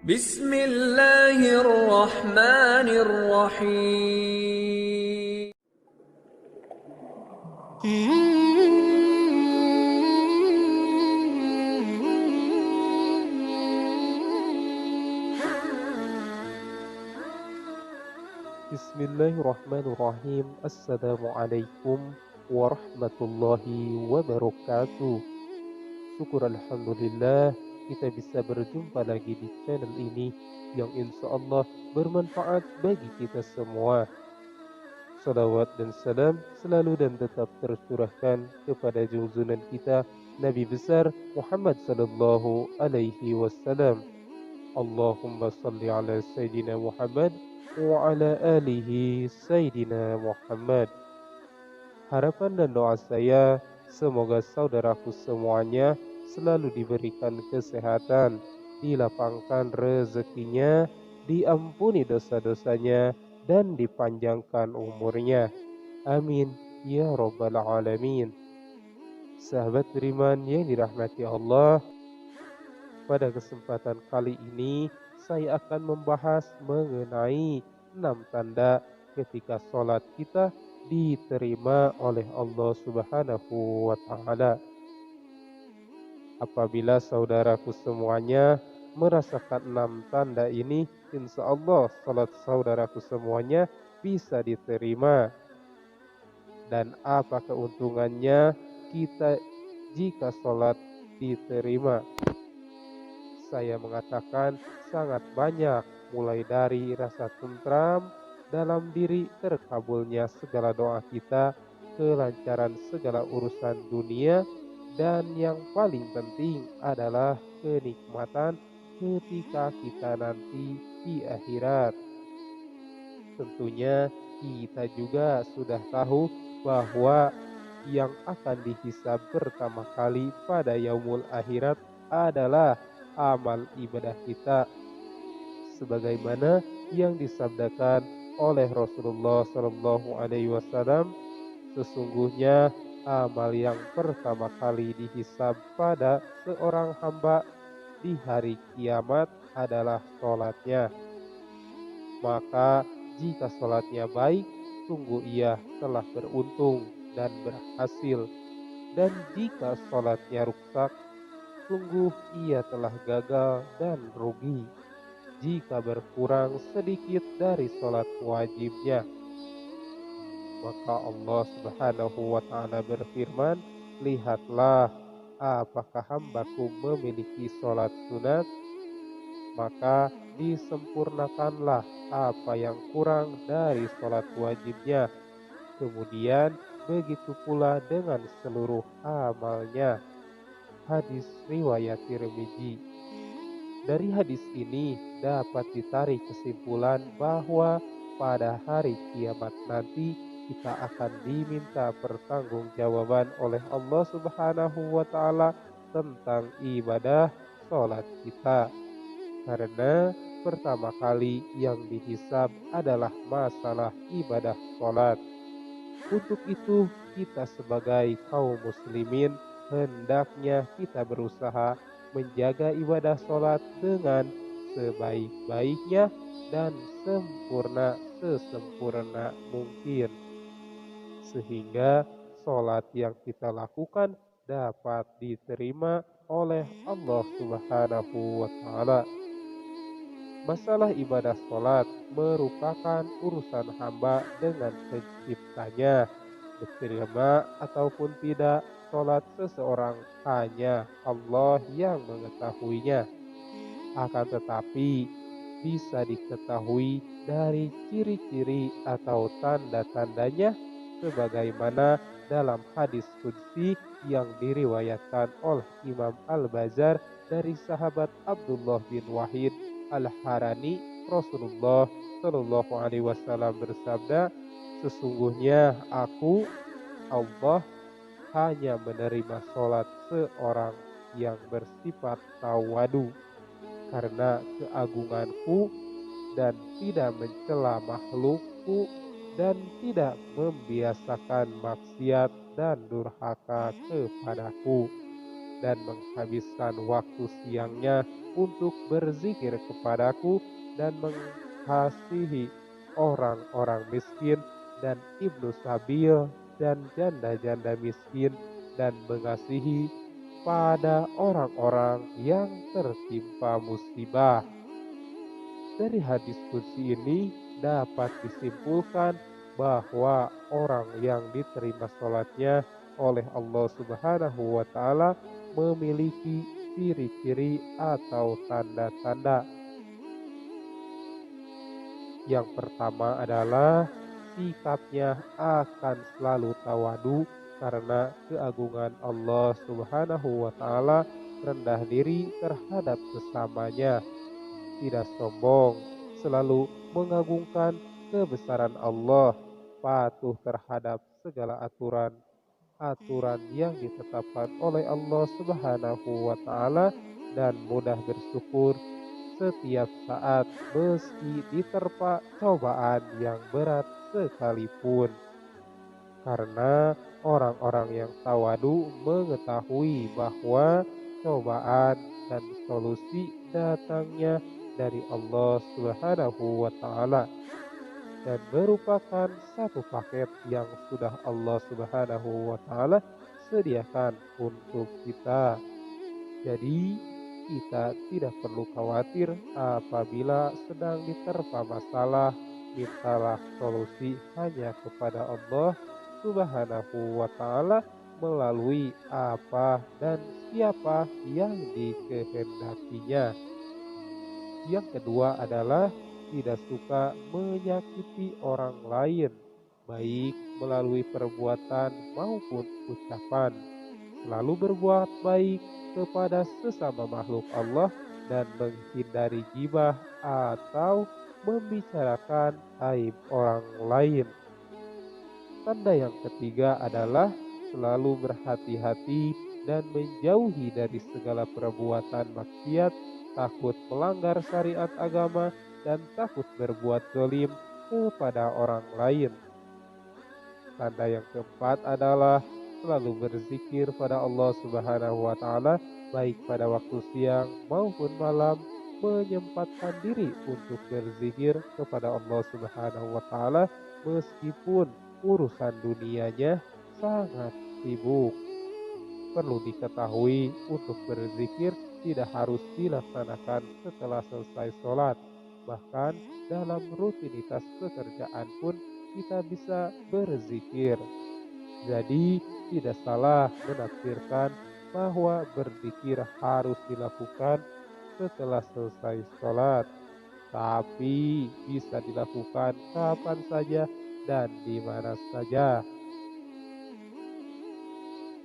Bismillahirrahmanirrahim. Bismillahirrahmanirrahim. Assalamualaikum warahmatullahi wabarakatuh. Syukur Alhamdulillah kita bisa berjumpa lagi di channel ini yang insya Allah bermanfaat bagi kita semua. Salawat dan salam selalu dan tetap tercurahkan kepada junjungan kita Nabi besar Muhammad sallallahu alaihi wasallam. Allahumma salli ala Sayyidina Muhammad wa ala alihi Sayyidina Muhammad. Harapan dan doa saya semoga saudaraku semuanya selalu diberikan kesehatan, dilapangkan rezekinya, diampuni dosa-dosanya, dan dipanjangkan umurnya. Amin ya rabbal alamin. Sahabat beriman yang dirahmati Allah, pada kesempatan kali ini saya akan membahas mengenai 6 tanda ketika sholat kita diterima oleh Allah Subhanahu wa Ta'ala. Apabila saudaraku semuanya merasakan 6 tanda ini, insya Allah sholat saudaraku semuanya bisa diterima. Dan apa keuntungannya kita jika sholat diterima? Saya mengatakan sangat banyak, mulai dari rasa tentram dalam diri, terkabulnya segala doa kita, kelancaran segala urusan dunia, dan yang paling penting adalah kenikmatan ketika kita nanti di akhirat. Tentunya kita juga sudah tahu bahwa yang akan dihisab pertama kali pada yaumul akhirat adalah amal ibadah kita, sebagaimana yang disabdakan oleh Rasulullah Shallallahu Alaihi Wasallam, sesungguhnya amal yang pertama kali dihisab pada seorang hamba di hari kiamat adalah sholatnya. Maka jika sholatnya baik, sungguh ia telah beruntung dan berhasil. Dan jika sholatnya rusak, sungguh ia telah gagal dan rugi jika berkurang sedikit dari sholat wajibnya. Maka Allah Subhanahu wa Ta'ala berfirman, lihatlah apakah hambaku memiliki sholat sunat, maka disempurnakanlah apa yang kurang dari sholat wajibnya. Kemudian begitu pula dengan seluruh amalnya. Hadis riwayat Tirmizi. Dari hadis ini dapat ditarik kesimpulan bahwa pada hari kiamat nanti kita akan diminta pertanggungjawaban oleh Allah Subhanahu wa Ta'ala tentang ibadah sholat kita. Karena pertama kali yang dihisab adalah masalah ibadah sholat. Untuk itu kita sebagai kaum muslimin hendaknya kita berusaha menjaga ibadah sholat dengan sebaik-baiknya dan sesempurna mungkin, sehingga sholat yang kita lakukan dapat diterima oleh Allah Subhanahu wa Ta'ala. Masalah ibadah sholat merupakan urusan hamba dengan penciptanya. Diterima ataupun tidak sholat seseorang hanya Allah yang mengetahuinya. Akan tetapi bisa diketahui dari ciri-ciri atau tanda-tandanya, sebagaimana dalam hadis qudsi yang diriwayatkan oleh Imam Al-Bazar dari sahabat Abdullah bin Wahid Al-Harani. Rasulullah Shallallahu Alaihi Wasallam bersabda, sesungguhnya aku, Allah, hanya menerima sholat seorang yang bersifat tawadu karena keagunganku, dan tidak mencela makhlukku, dan tidak membiasakan maksiat dan durhaka kepadaku. dan menghabiskan waktu siangnya untuk berzikir kepadaku dan mengasihi orang-orang miskin dan ibnu sabil dan janda-janda miskin dan mengasihi pada orang-orang yang tertimpa musibah. Dari hadis qudsi ini dapat disimpulkan bahwa orang yang diterima sholatnya oleh Allah Subhanahu wa Ta'ala memiliki ciri-ciri atau tanda-tanda. Yang pertama adalah sikapnya akan selalu tawadu karena keagungan Allah Subhanahu wa Ta'ala, rendah diri terhadap sesamanya, tidak sombong, selalu mengagungkan kebesaran Allah, patuh terhadap segala aturan yang ditetapkan oleh Allah Subhanahu wa Ta'ala, dan mudah bersyukur setiap saat meski diterpa cobaan yang berat sekalipun. Karena orang-orang yang tawadu mengetahui bahwa cobaan dan solusi datangnya dari Allah Subhanahu wa Ta'ala dan merupakan satu paket yang sudah Allah Subhanahu wa Ta'ala sediakan untuk kita. Jadi, kita tidak perlu khawatir apabila sedang diterpa masalah. Mintalah solusi hanya kepada Allah Subhanahu wa Ta'ala melalui apa dan siapa yang dikehendakinya. Yang kedua adalah tidak suka menyakiti orang lain, baik melalui perbuatan maupun ucapan. Selalu berbuat baik kepada sesama makhluk Allah dan menghindari gibah atau membicarakan aib orang lain. Tanda yang ketiga adalah selalu berhati-hati dan menjauhi dari segala perbuatan maksiat, takut melanggar syariat agama, dan takut berbuat zalim kepada orang lain. Tanda yang keempat adalah selalu berzikir pada Allah Subhanahu wa Ta'ala, baik pada waktu siang maupun malam, menyempatkan diri untuk berzikir kepada Allah Subhanahu wa Ta'ala meskipun urusan dunianya sangat sibuk. Perlu diketahui, untuk berzikir tidak harus dilaksanakan setelah selesai sholat. Bahkan dalam rutinitas pekerjaan pun kita bisa berzikir. Jadi tidak salah menafsirkan bahwa berzikir harus dilakukan setelah selesai sholat. Tapi bisa dilakukan kapan saja dan di mana saja.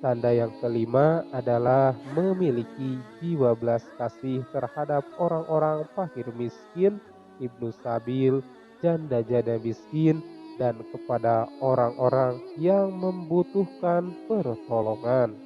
Tanda yang kelima adalah memiliki jiwa belas kasih terhadap orang-orang fakir miskin, ibnu sabil, janda-janda miskin, dan kepada orang-orang yang membutuhkan pertolongan.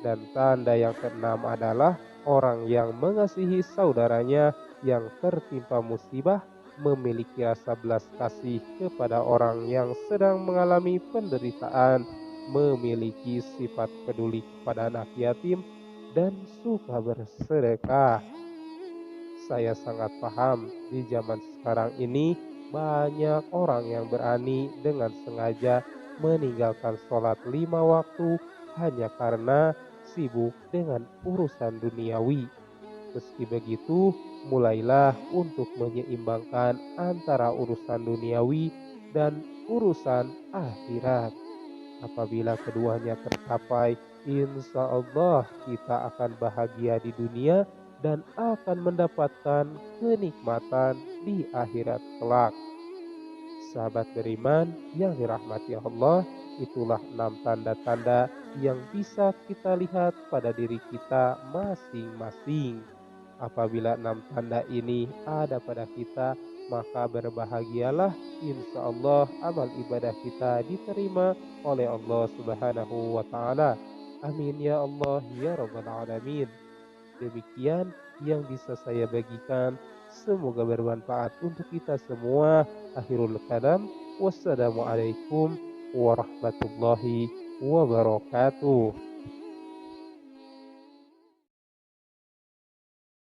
Dan tanda yang keenam adalah orang yang mengasihi saudaranya yang tertimpa musibah, memiliki rasa belas kasih kepada orang yang sedang mengalami penderitaan, memiliki sifat peduli kepada anak yatim, dan suka bersedekah. Saya sangat paham di zaman sekarang ini banyak orang yang berani dengan sengaja meninggalkan sholat 5 waktu hanya karena sibuk dengan urusan duniawi. Meski begitu, mulailah untuk menyeimbangkan antara urusan duniawi dan urusan akhirat. Apabila keduanya tercapai, insya Allah kita akan bahagia di dunia dan akan mendapatkan kenikmatan di akhirat kelak. Sahabat beriman yang dirahmati Allah, itulah 6 tanda-tanda yang bisa kita lihat pada diri kita masing-masing. Apabila 6 tanda ini ada pada kita, maka berbahagialah, insya Allah amal ibadah kita diterima oleh Allah Subhanahu wa Ta'ala. Amin ya Allah ya Rabbal Alamin. Demikian yang bisa saya bagikan. Semoga bermanfaat untuk kita semua. Akhirul kalam. Wassalamualaikum warahmatullahi wabarakatuh.